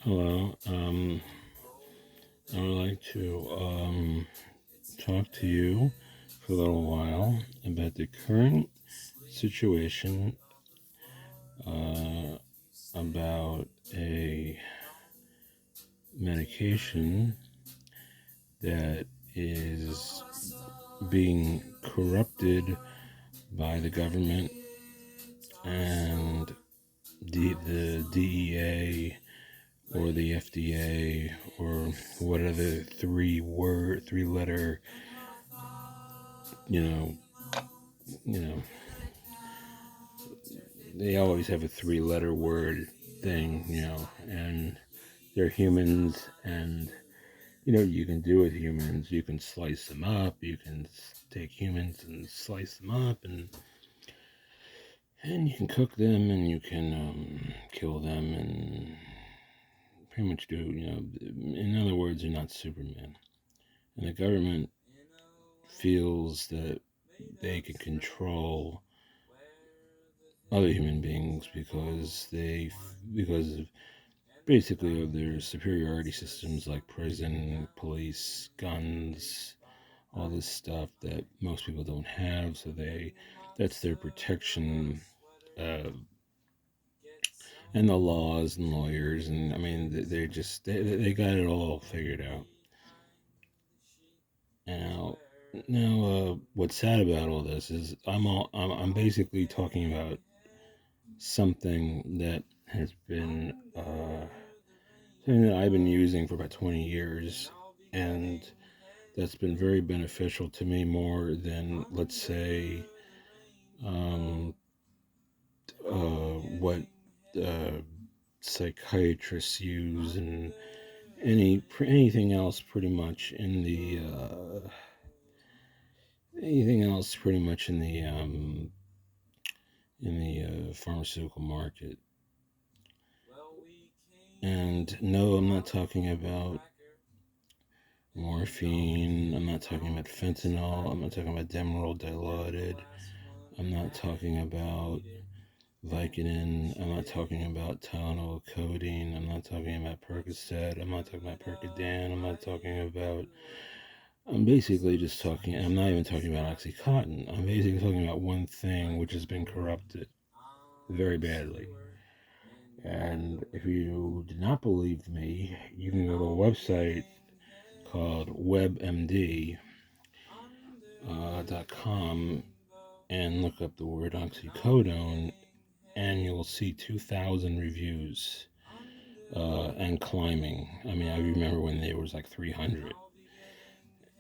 Hello. I would like to talk to you for a little while about the current situation about a medication that is being corrupted by the government and the DEA or the FDA or what other three letter you know you know they always have a three-letter word thing, and they're humans, and you can do with humans. You can slice them up. You can take humans and slice them up, and you can cook them, and you can kill them, and pretty much do. In other words, you're not Superman, and the government feels that they can control other human beings because of basically of their superiority systems like prison, police, guns, all this stuff that most people don't have. So that's their protection, uh, and the laws and lawyers, and I mean they got it all figured out. Now, what's sad about all this is I'm basically talking about something that has been something that I've been using for about 20 years, and that's been very beneficial to me more than, let's say, um, what uh, psychiatrists use and anything else pretty much in the anything else pretty much in the pharmaceutical market. And no, I'm not talking about morphine. I'm not talking about fentanyl. I'm not talking about Demerol dilaudid. I'm not talking about Vicodin. I'm not talking about Tylenol codeine. I'm not talking about Percocet. I'm not talking about Percodan. I'm not talking about. I'm basically just talking. I'm not even talking about OxyContin. I'm basically talking about one thing which has been corrupted very badly. And if you do not believe me, you can go to a website called webmd.com and look up the word oxycodone, and you'll see 2,000 reviews and climbing. I mean, I remember when there was like 300,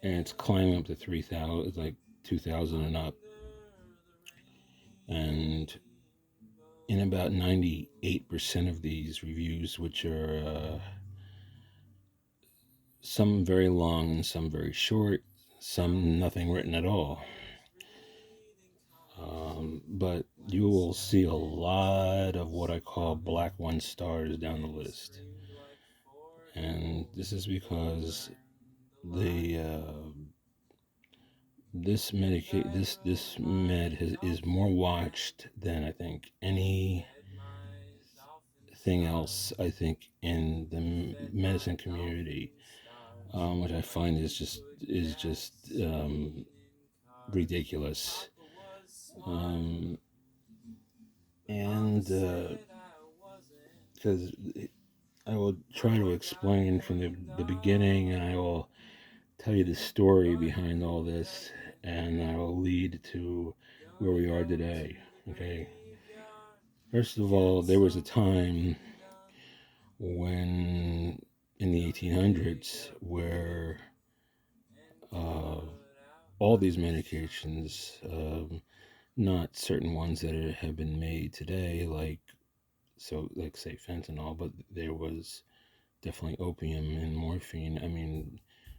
and it's climbing up to 3,000, it's like 2,000 and up. And in about 98% of these reviews, which are some very long and some very short, some nothing written at all. But you will see a lot of what I call black one stars down the list. And this is because the this med is more watched than I think anything else. I think in the medicine community, which I find is just ridiculous. Um, and because I will try to explain from the beginning, and I will tell you the story behind all this, and I will lead to where we are today. Okay. First of all, there was a time when in the 1800s where uh, all these medications, not certain ones that have been made today, like say fentanyl, but there was definitely opium and morphine. I mean,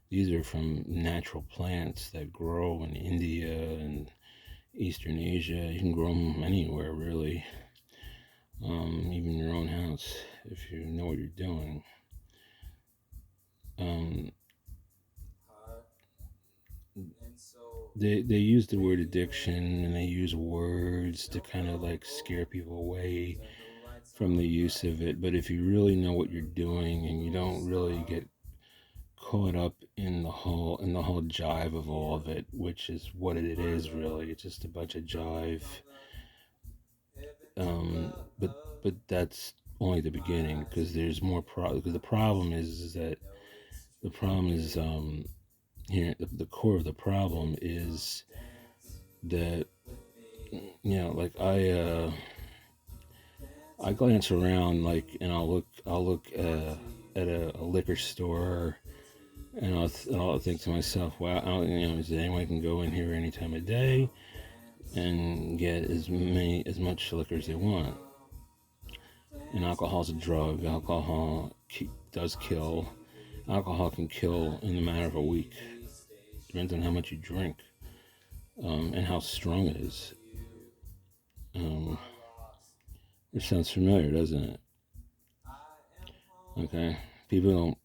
these are from natural plants that grow in India and Eastern Asia. You can grow them anywhere, really, even in your own house if you know what you're doing. Um, they use the word addiction, and they use words to kind of like scare people away from the use of it. But if you really know what you're doing and you don't really get caught up in the whole jive of all of it, which is what it is really, it's just a bunch of jive. But that's only the beginning, because there's more because the problem is that the problem is here the core of the problem is that, like I glance around, like, and I'll look at a liquor store, and I'll think to myself, wow, is anyone can go in here any time of day and get as much liquor as they want. And alcohol's a drug. Alcohol does kill. Alcohol can kill in a matter of a week. Depends on how much you drink, and how strong it is. Which sounds familiar, doesn't it? Okay, people don't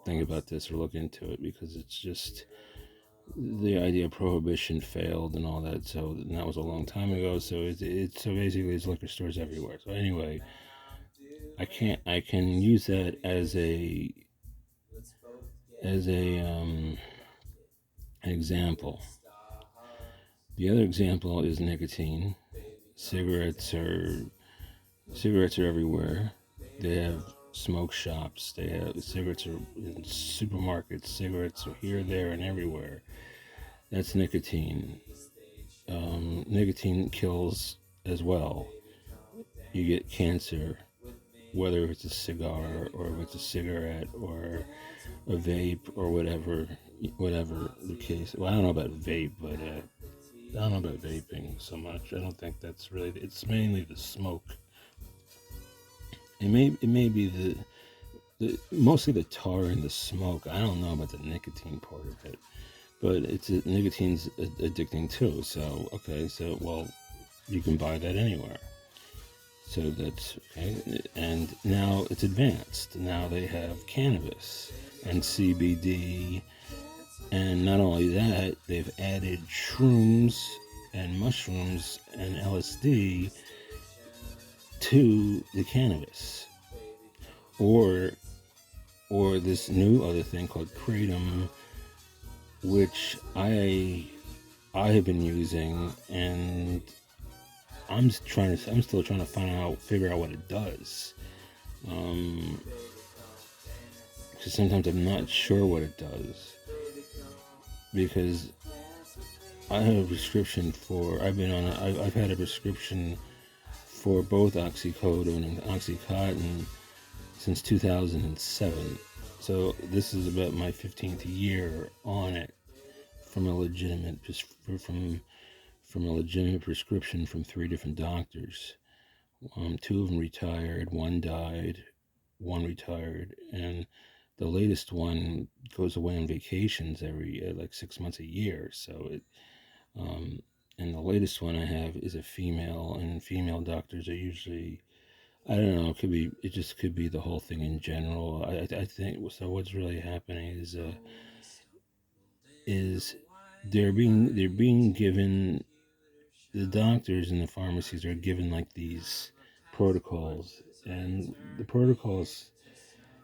think about this or look into it, because it's just the idea of prohibition failed and all that. So and that was a long time ago. So so basically there's liquor stores everywhere. So anyway, I can use that as an example. The other example is nicotine. Cigarettes are everywhere. They have smoke shops. They have cigarettes are in supermarkets. Cigarettes are here, there, and everywhere. That's nicotine. Nicotine kills as well. You get cancer, whether it's a cigar or if it's a cigarette or a vape or whatever the case. Well, I don't know about vape, but I don't know about vaping so much. I don't think that's really. It's mainly the smoke. It may be mostly the tar and the smoke. I don't know about the nicotine part of it, but nicotine's addicting too. So okay, so well, you can buy that anywhere. So that's okay. And now it's advanced. Now they have cannabis and CBD, and not only that, they've added shrooms and mushrooms and LSD to the cannabis, or this new other thing called kratom, which I have been using, and I'm still trying to figure out what it does. Because sometimes I'm not sure what it does, because I have a prescription for. I've had a prescription for both oxycodone and oxycontin since 2007. So this is about my 15th year on it, from a legitimate prescription from 3 different doctors. 2 of them retired, 1 died, 1 retired, and the latest one goes away on vacations every like 6 months a year. So and the latest one I have is a female, and female doctors are usually, I don't know, it just could be the whole thing in general. I think so. What's really happening is they're being given, the doctors and the pharmacies are given like these protocols, and the protocols,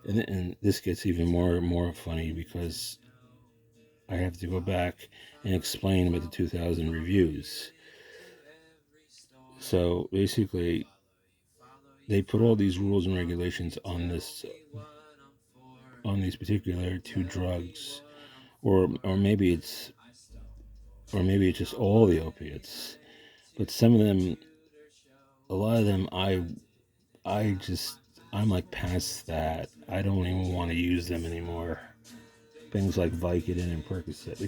and this gets even more funny, because I have to go back and explain about the 2000 reviews. So basically, they put all these rules and regulations on these particular 2 drugs, or maybe it's just all the opiates. But some of them, a lot of them, I'm like past that. I don't even want to use them anymore. Things like Vicodin and Percocet,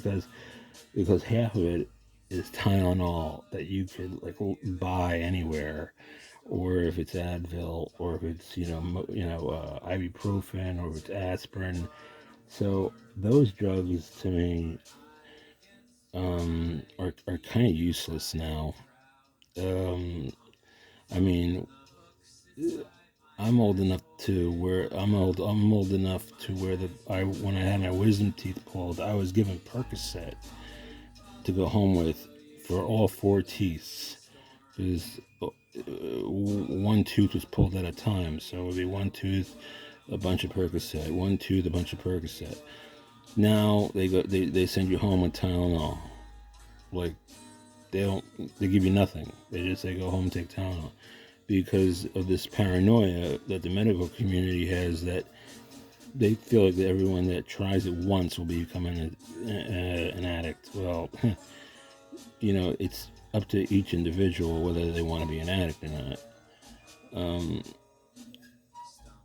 because half of it is Tylenol that you could like buy anywhere, or if it's Advil, or if it's ibuprofen, or if it's aspirin. So those drugs to me are kind of useless now. I mean, I'm old enough to where I'm old enough to where when I had my wisdom teeth pulled, I was given Percocet to go home with for all 4 teeth. Because one tooth was pulled at a time. So it would be one tooth, a bunch of Percocet, one tooth, a bunch of Percocet. Now they send you home with Tylenol. Like they give you nothing. They just say go home and take Tylenol because of this paranoia that the medical community has, that they feel like that everyone that tries it once will become an addict. Well, it's up to each individual whether they want to be an addict or not.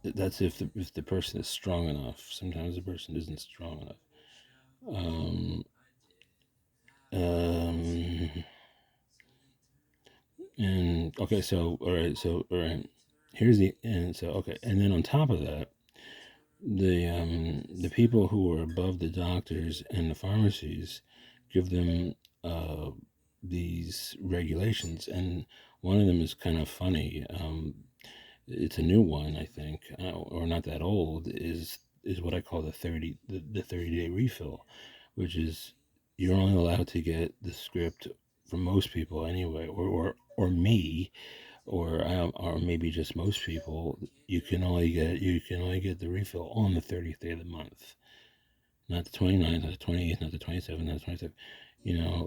That's if the person is strong enough. Sometimes the person isn't strong enough. And okay, so all right. Here's and then on top of that, the people who are above the doctors and the pharmacies give them these regulations, and one of them is kind of funny. It's a new one, I think, or not that old. Is what I call the 30-day refill, which is you're only allowed to get the script for most people anyway, or me, or maybe just most people. You can only get the refill on the 30th day of the month, not the 29th, not the 28th, not the 27th, not the 27th.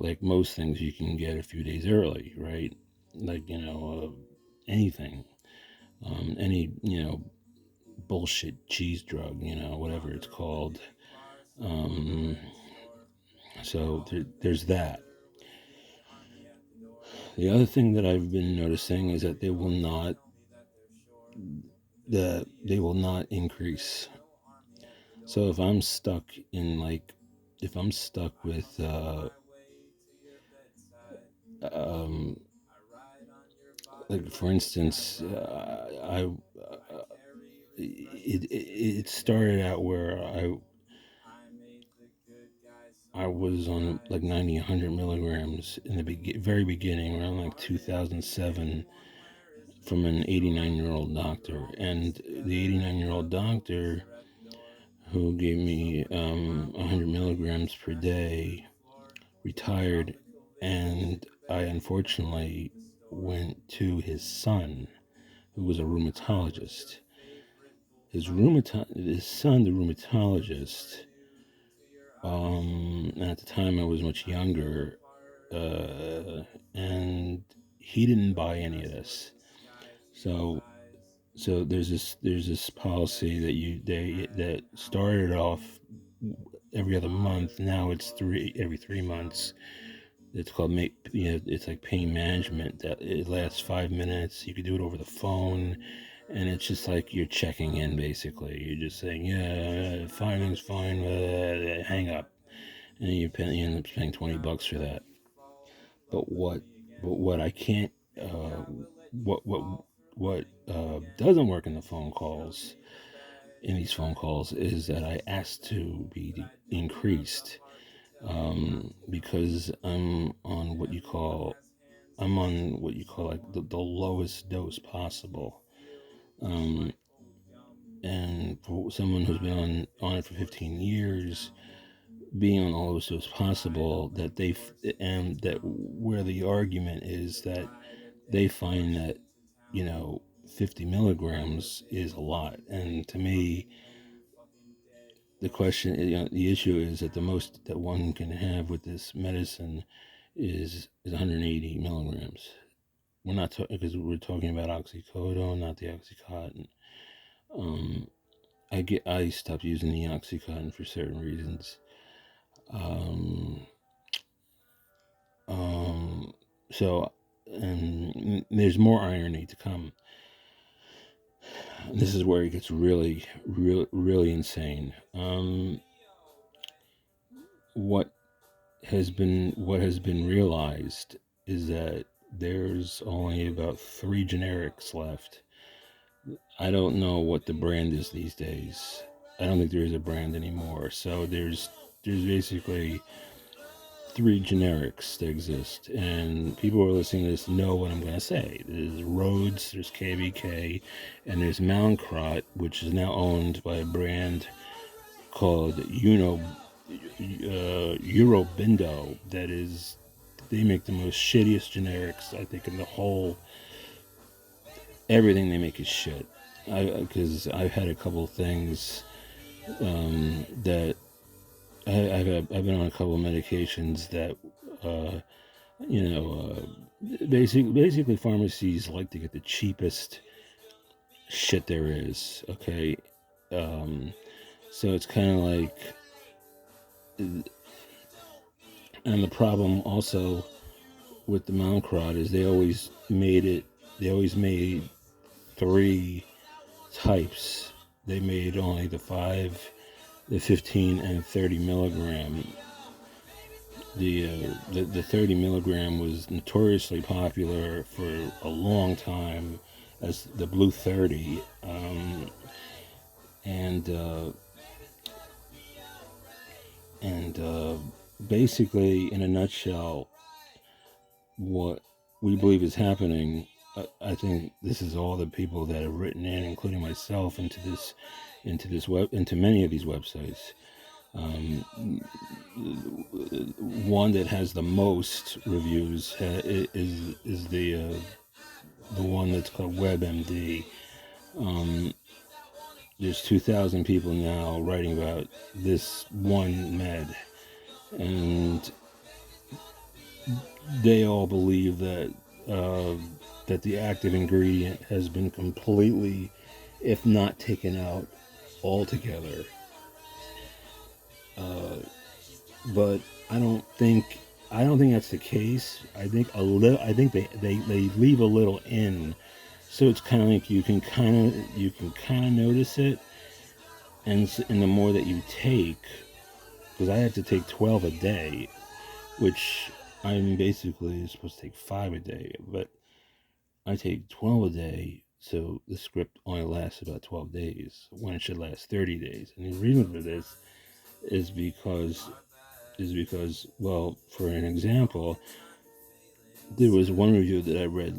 Like most things, you can get a few days early, right? Like anything, any bullshit cheese drug, whatever it's called. So there's that. The other thing that I've been noticing is that they will not increase. So if I'm stuck with like for instance, it started out where I was on like 90, 100 milligrams in the very beginning, around like 2007, from an 89-year-old doctor. And the 89-year-old doctor who gave me 100 milligrams per day retired, and I unfortunately went to his son, who was a rheumatologist. His son, the rheumatologist, at the time I was much younger, and he didn't buy any of this. So there's this policy that started off every other month. Now it's every 3 months. It's called it's like pain management. That it lasts 5 minutes. You could do it over the phone, and it's just like you're checking in. Basically, you're just saying, yeah, finding's fine. Hang up, and you end up paying $20 for that. But what I can't what doesn't work in these phone calls is that I asked to be increased, because I'm on what you call like the lowest dose possible. And for someone who's been on it for 15 years, being on the lowest dose possible, that where the argument is that they find that 50 milligrams is a lot, and to me, the issue is that the most that one can have with this medicine is 180 milligrams. We're not talking, because we're talking about oxycodone, not the oxycontin. I stopped using the oxycontin for certain reasons. So, and there's more irony to come. This is where it gets really insane. What has been realized is that there's only about 3 generics left. I don't know what the brand is these days. I don't think there is a brand anymore. So there's basically 3 generics that exist, and people who are listening to this know what I'm going to say. There's Rhodes, there's KVK, and there's Mallinckrodt, which is now owned by a brand called Eurobindo. That is, they make the most shittiest generics, I think, in the whole everything they make is shit. Because I've had a couple of things that I've been on a couple of medications that you know basically pharmacies like to get the cheapest shit there is. Okay, um, so it's kind of like, and the problem also with the Mallinckrodt is they always made three types. They made only the 5, the 15, and 30 milligram. The 30 milligram was notoriously popular for a long time as the Blue 30, and and basically, in a nutshell, what we believe is happening. I think this is all the people that have written in, including myself, into this web, into many of these websites. One that has the most reviews is the one that's called WebMD. There's 2,000 people now writing about this one med, and they all believe that that the active ingredient has been completely, if not taken out altogether. But I don't think that's the case. I think a little. I think they leave a little in, so it's kind of like you can kind of notice it, and the more that you take, because I have to take 12 a day, which I'm basically supposed to take 5 a day, but I take 12 a day, so the script only lasts about 12 days when it should last 30 days. And the reason for this is because, well, for an example, there was one review that I read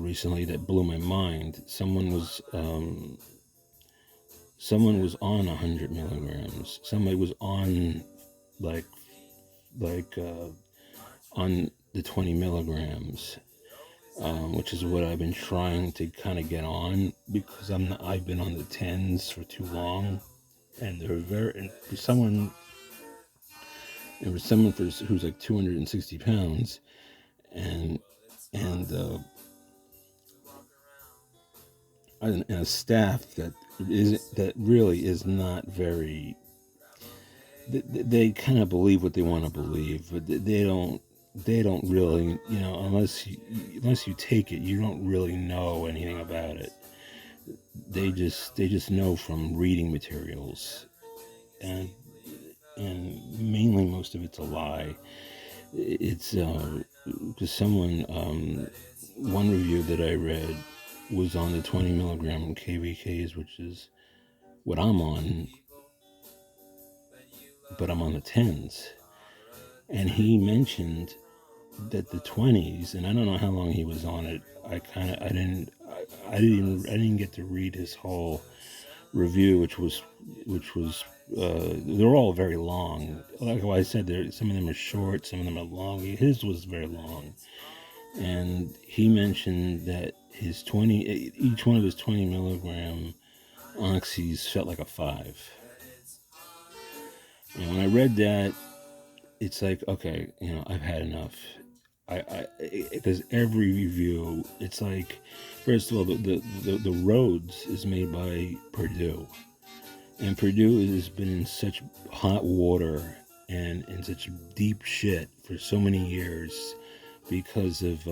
recently that blew my mind. Someone was on 100 milligrams. Somebody was on like on the 20 milligrams, which is what I've been trying to kind of get on, because I've been on the 10s for too long, and they're very, and for someone who's like 260 pounds, and and uh, and a staff that really is not very. They kind of believe what they want to believe, but they don't really, unless you take it, you don't really know anything about it. They just know from reading materials, and mainly most of it's a lie. It's because one review that I read was on the 20 milligram KVKs, which is what I'm on, but I'm on the 10s, and he mentioned that the 20s, and I don't know how long he was on it. I didn't get to read his whole review, which was they're all very long. Like I said, some of them are short, some of them are long. His was very long, and he mentioned that each one of his 20 milligram oxys felt like a 5. And when I read that, it's like, okay, I've had enough. Because every review, it's like, first of all, the Rhodes is made by Purdue, and Purdue has been in such hot water and in such deep shit for so many years because of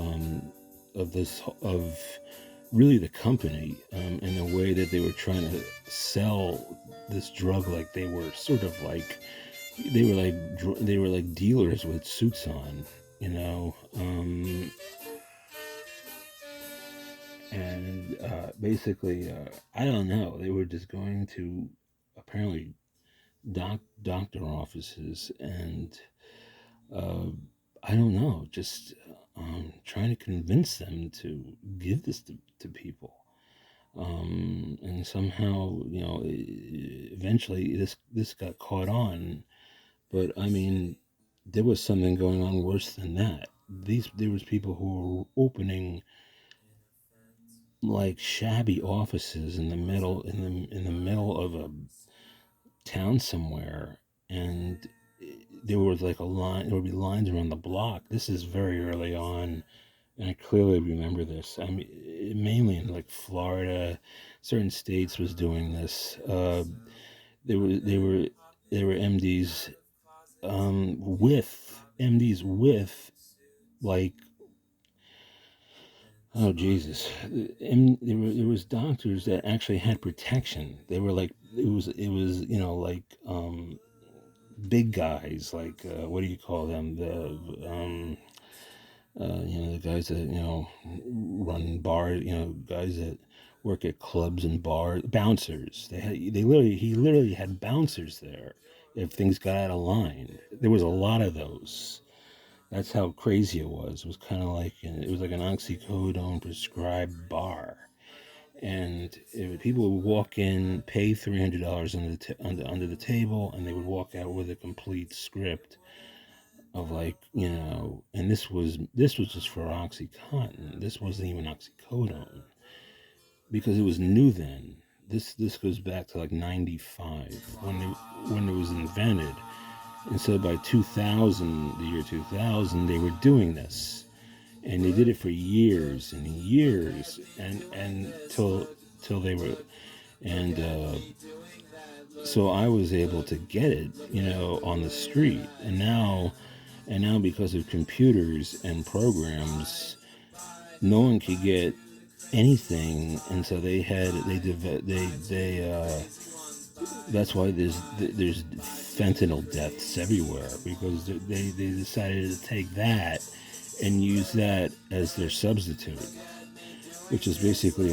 really the company, and the way that they were trying to sell this drug, like they were sort of like they were like dealers with suits on, you know. And basically, I don't know. They were just going to apparently doctor offices, and uh, I don't know, just trying to convince them to give this to people. And somehow, eventually this got caught on. But I mean, there was something going on worse than that. There was people who were opening like shabby offices in the middle of a town somewhere, and there was like a line. There would be lines around the block. This is very early on, and I clearly remember this. I mean, mainly in like Florida, certain states was doing this. There were MDs with like, oh Jesus, and there was doctors that actually had protection. They were like, it was like big guys, like what do you call them, the guys that run bars, guys that work at clubs and bars, bouncers. He literally had bouncers there if things got out of line. There was a lot of those. That's how crazy it was. It was kind of like it was like an oxycodone prescribed bar, and people would walk in, pay $300 under the table, and they would walk out with a complete script of like, and this was just for OxyContin. This wasn't even oxycodone because it was new then. This goes back to like '95 when it was invented, and so by 2000, the year 2000, they were doing this, and they did it for years and years, and till they were, and so I was able to get it, on the street, and now because of computers and programs, no one could get anything, and so that's why there's fentanyl deaths everywhere, because they decided to take that and use that as their substitute, which is basically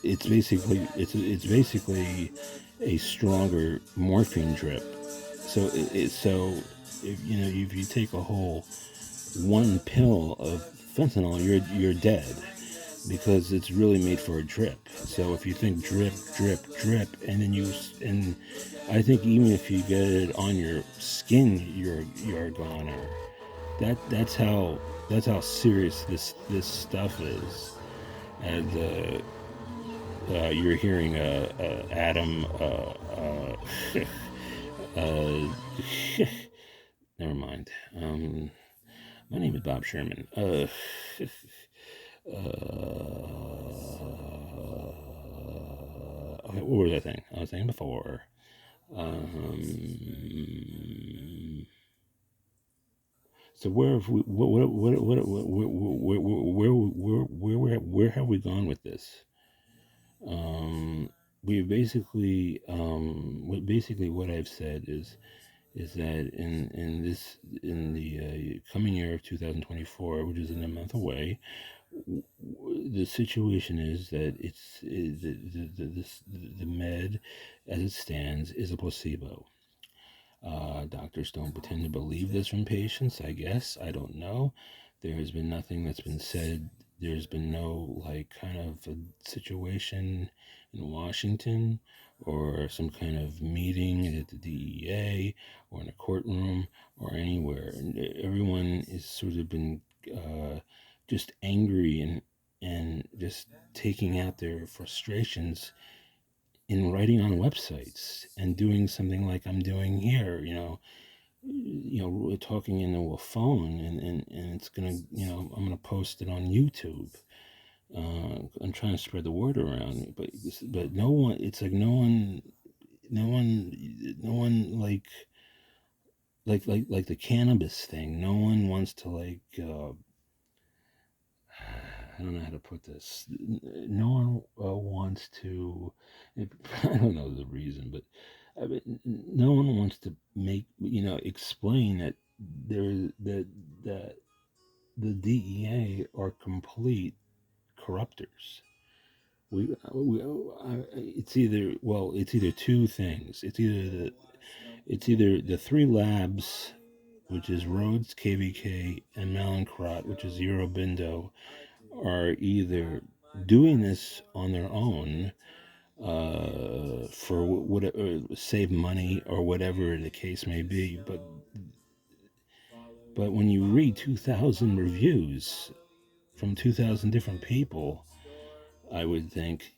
it's basically a stronger morphine drip. So if you take a whole one pill of fentanyl, you're dead, because it's really made for a drip. So if you think drip, drip, drip, and I think even if you get it on your skin, you're a goner. That's how serious this stuff is. And you're hearing Adam. Uh, Never mind. My name is Bob Sherman. Okay, what was I saying? I was saying before. So where have we? Where have we gone with this? We basically what I've said is that in the coming year of 2024, which is in a month away, the situation is that the med as it stands is a placebo. Doctors don't pretend to believe this from patients, I guess. I don't know. There has been nothing that's been said. There's been no, like, kind of a situation in Washington or some kind of meeting at the DEA or in a courtroom or anywhere. And everyone is sort of been just angry and just taking out their frustrations in writing on websites and doing something like I'm doing here, we're talking into a phone, and it's gonna, I'm gonna post it on YouTube. I'm trying to spread the word around, but no one. It's like no one like the cannabis thing. No one wants to I don't know how to put this. No one wants to. I don't know the reason, but I mean, no one wants to explain that that the DEA are complete corrupters. It's either two things. It's either the three labs, which is Rhodes, KVK, and Mallinckrodt, which is Eurobindo, are either doing this on their own for whatever, save money or whatever the case may be. But when you read 2,000 reviews from 2,000 different people, I would think,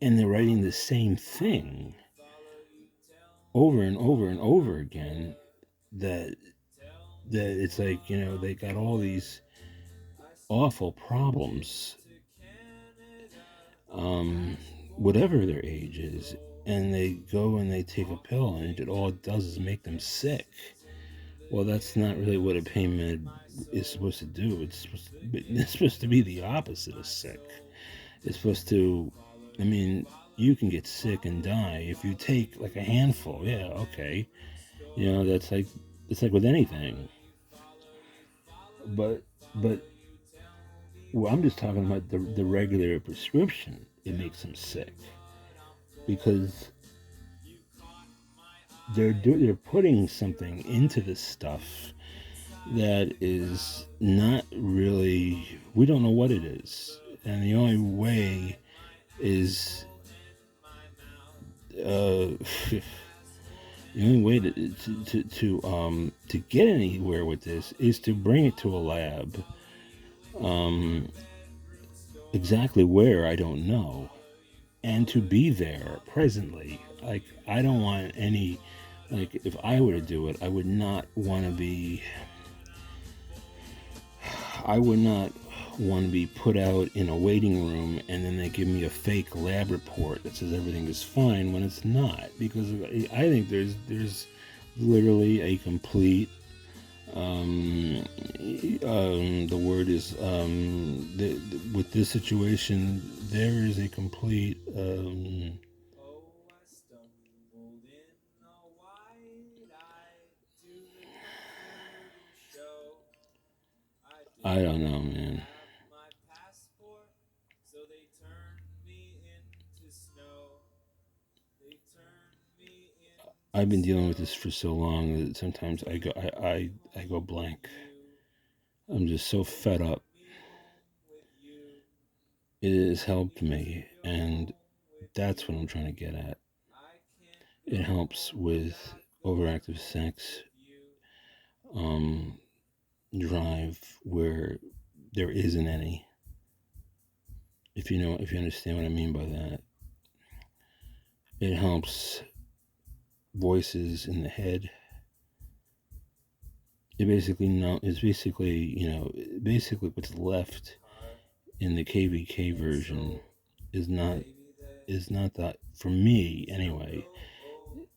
and they're writing the same thing over and over and over again. That it's like, they got all these awful problems, whatever their age is, and they go and they take a pill, and all it does is make them sick. Well, that's not really what a pain med is supposed to do. It's supposed to be the opposite of sick. It's supposed to, I mean, you can get sick and die if you take like a handful. Yeah, okay. That's like, it's like with anything. But well, I'm just talking about the regular prescription. It makes them sick because they're putting something into this stuff that is not really, we don't know what it is, and the only way is the only way to get anywhere with this is to bring it to a lab. Exactly where, I don't know, and to be there presently. Like, I don't want any, like, if I were to do it, I would not want to be put out in a waiting room and then they give me a fake lab report that says everything is fine when it's not, because I think there's literally a complete the word is with this situation, there is a complete I don't know, man. I've been dealing with this for so long that sometimes I go blank. I'm just so fed up. It has helped me, and that's what I'm trying to get at. It helps with overactive sex, drive where there isn't any. If you understand what I mean by that. It helps voices in the head. It's basically what's left in the KVK version is not that, for me anyway,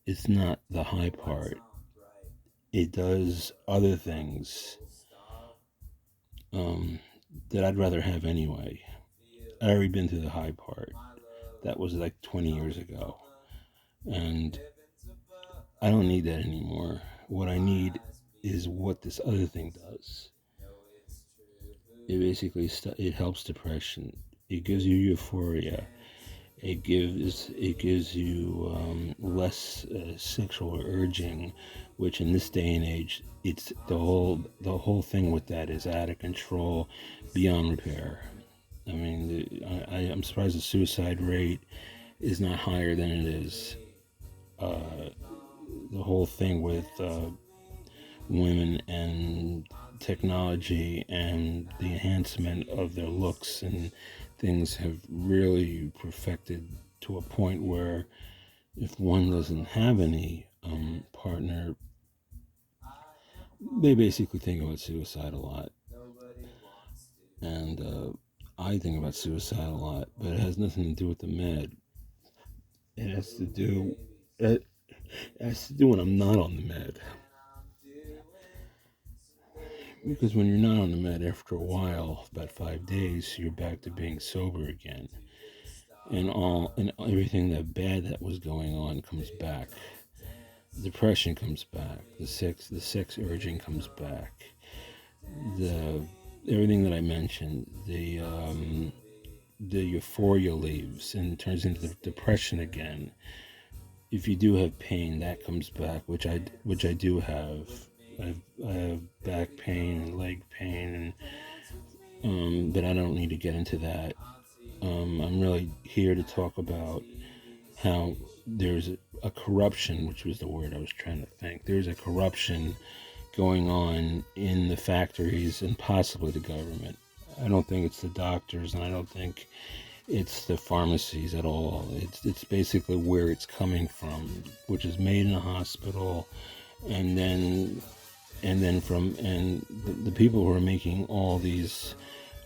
it's not the high part. It does other things that I'd rather have anyway. I'd already been through the high part. That was like 20 years ago. And I don't need that anymore. What I need is what this other thing does. It basically it helps depression. It gives you euphoria. It gives you less sexual urging, which in this day and age, it's the whole thing with that is out of control, beyond repair. I mean, I'm surprised the suicide rate is not higher than it is. The whole thing with women and technology and the enhancement of their looks and things have really perfected to a point where if one doesn't have any partner, they basically think about suicide a lot. And I think about suicide a lot, but it has nothing to do with the med. It has to do when I'm not on the med. Because when you're not on the med, after a while, about 5 days, you're back to being sober again, and everything that was going on comes back. Depression comes back. The sex urging comes back. Everything that I mentioned, the euphoria leaves and turns into the depression again. If you do have pain, that comes back, which I do have. I have back pain and leg pain, and but I don't need to get into that. I'm really here to talk about how there's a corruption, which was the word I was trying to think. There's a corruption going on in the factories and possibly the government. I don't think it's the doctors, and I don't think it's the pharmacies at all. It's basically where it's coming from, which is made in a hospital, and then from the people who are making all these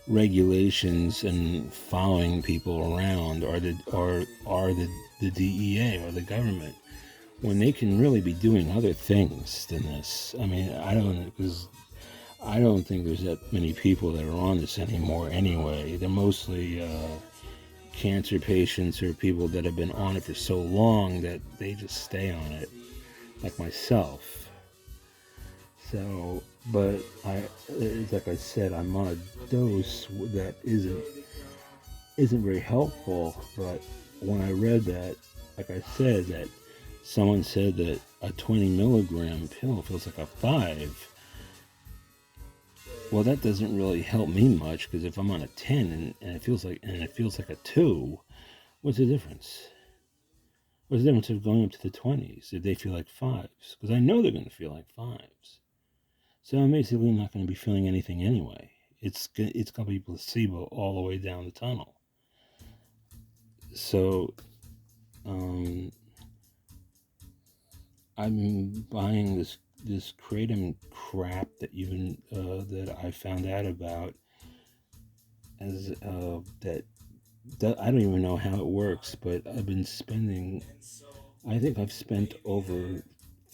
regulations and following people around are the DEA or the government, when they can really be doing other things than this. I mean, I don't think there's that many people that are on this anymore anyway. They're mostly cancer patients or people that have been on it for so long that they just stay on it, like myself. So, but it's like I said, I'm on a dose that isn't very helpful. But when I read that, like I said, that someone said that a 20 milligram pill feels like a 5. Well, that doesn't really help me much, because if I'm on a 10 and it feels like a 2, what's the difference? What's the difference of going up to the 20s if they feel like 5s? Because I know they're going to feel like 5s. So I'm basically not going to be feeling anything anyway. It's going to be placebo all the way down the tunnel. So I'm buying this kratom crap that I found out about, as that I don't even know how it works, but I've been spending. I think I've spent over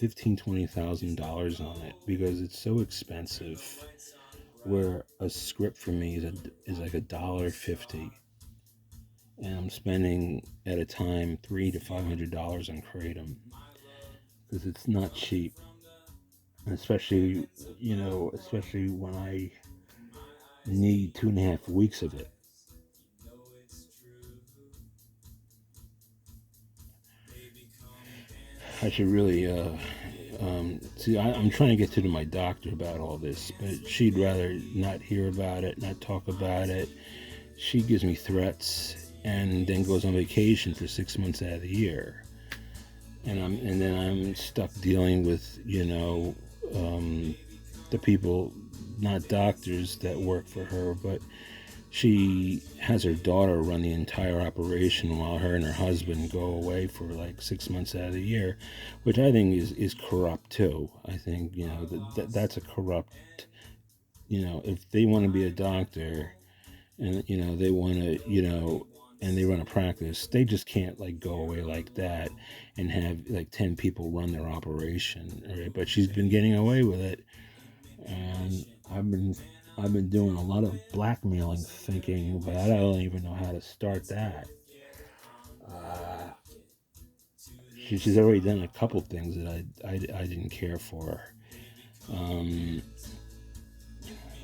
$20,000 on it, because it's so expensive. Where a script for me is like $1.50, and I'm spending at a time $300 to $500 on kratom, because it's not cheap, and especially when I need 2.5 weeks of it. I should really see. I'm trying to get to my doctor about all this, but she'd rather not hear about it, not talk about it. She gives me threats and then goes on vacation for 6 months out of the year, and then I'm stuck dealing with the people, not doctors, that work for her, but she has her daughter run the entire operation while her and her husband go away for like 6 months out of the year, which I think is corrupt too. I think that's a corrupt. If they want to be a doctor, and they want to, and they run a practice, they just can't like go away like that and have like 10 people run their operation. Right? But she's been getting away with it, and I've been doing a lot of blackmailing thinking, but I don't even know how to start that. Uh, she's already done a couple things that I didn't care for. Um,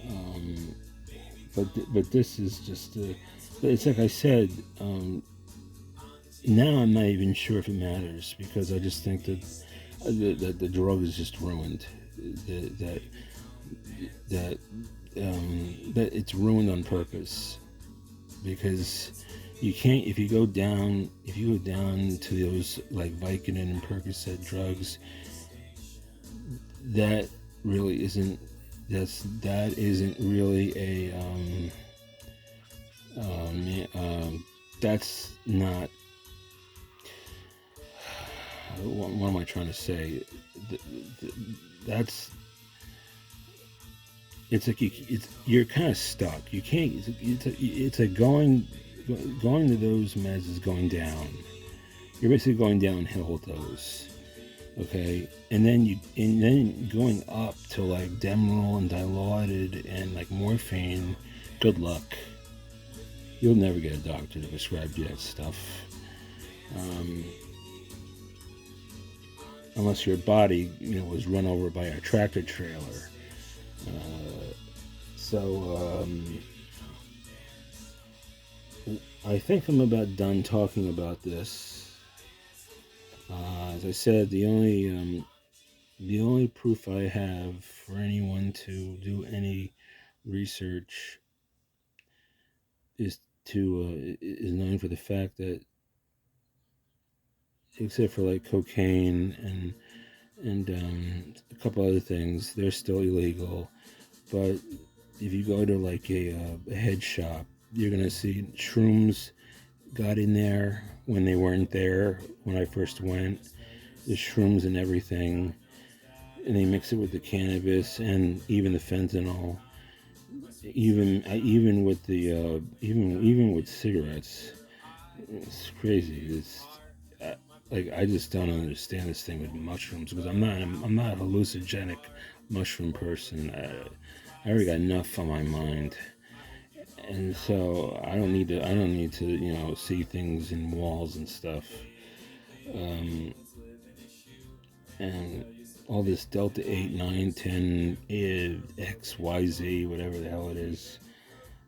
um, but this is just it's like I said. Now I'm not even sure if it matters, because I just think that the drug is just ruined. That that that it's ruined on purpose, because you can't, if you go down to those like Vicodin and Percocet drugs, that really isn't that isn't really a that's not, what am I trying to say? That's it's like you're kind of stuck. You can't. It's like going to those meds is going down. You're basically going downhill with those. Okay, and then going up to like Demerol and Dilaudid and like morphine. Good luck. You'll never get a doctor to prescribe you that stuff. Unless your body, was run over by a tractor trailer. So I think I'm about done talking about this. As I said, the only proof I have for anyone to do any research is known for the fact that, except for like cocaine and a couple other things, they're still illegal. But if you go to like a head shop, you're gonna see shrooms got in there when they weren't there when I first went. The shrooms and everything, and they mix it with the cannabis and even the fentanyl. Even with the even with cigarettes, it's crazy. It's like I just don't understand this thing with mushrooms because I'm not a hallucinogenic mushroom person. I already got enough on my mind, and so I don't need to see things in walls and stuff. And all this Delta 8, 9, 10, X, Y, Z, whatever the hell it is.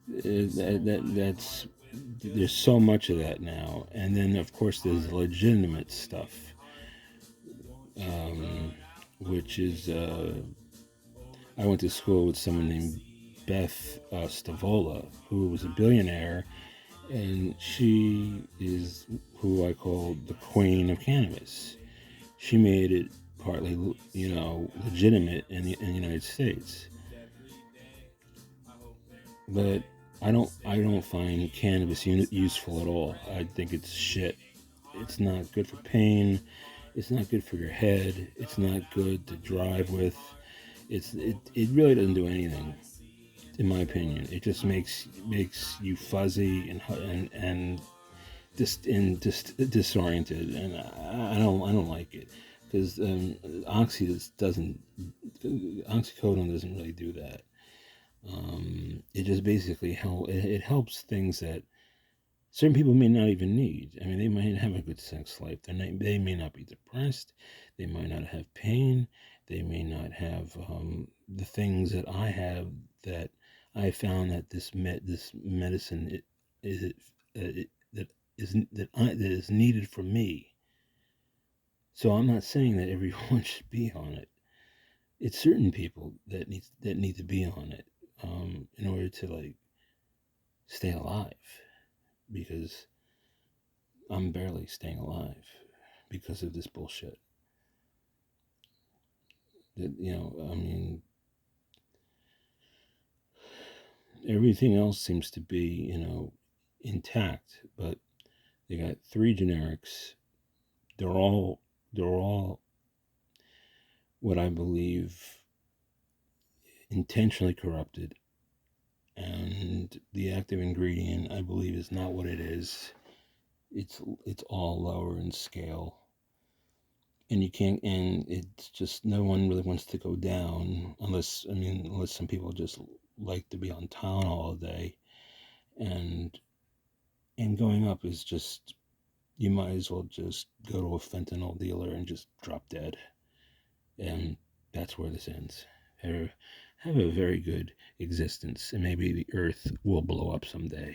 That's there's so much of that now, and then of course there's legitimate stuff, which is I went to school with someone named Beth Stavola, who was a billionaire, and she is who I call the queen of cannabis. She made it partly, legitimate in the United States. But I don't find cannabis useful at all. I think it's shit. It's not good for pain. It's not good for your head. It's not good to drive with. It really doesn't do anything, in my opinion. It just makes you fuzzy and just disoriented, and I don't like it because oxycodone doesn't really do that. It just basically it helps things that certain people may not even need. I mean, they might have a good sex life. They may not be depressed. They might not have pain. They may not have the things that I have that I found that this medicine that is needed for me. So I'm not saying that everyone should be on it. It's certain people that need to be on it in order to stay alive, because I'm barely staying alive because of this bullshit. I mean, everything else seems to be, intact, but they got three generics. They're all what I believe intentionally corrupted, and the active ingredient I believe is not what it is. It's all lower in scale, and you can't, and it's just no one really wants to go down unless some people just like to be on town all day, and going up is just, you might as well just go to a fentanyl dealer and just drop dead, and that's where this ends. Have a very good existence, and maybe the earth will blow up someday.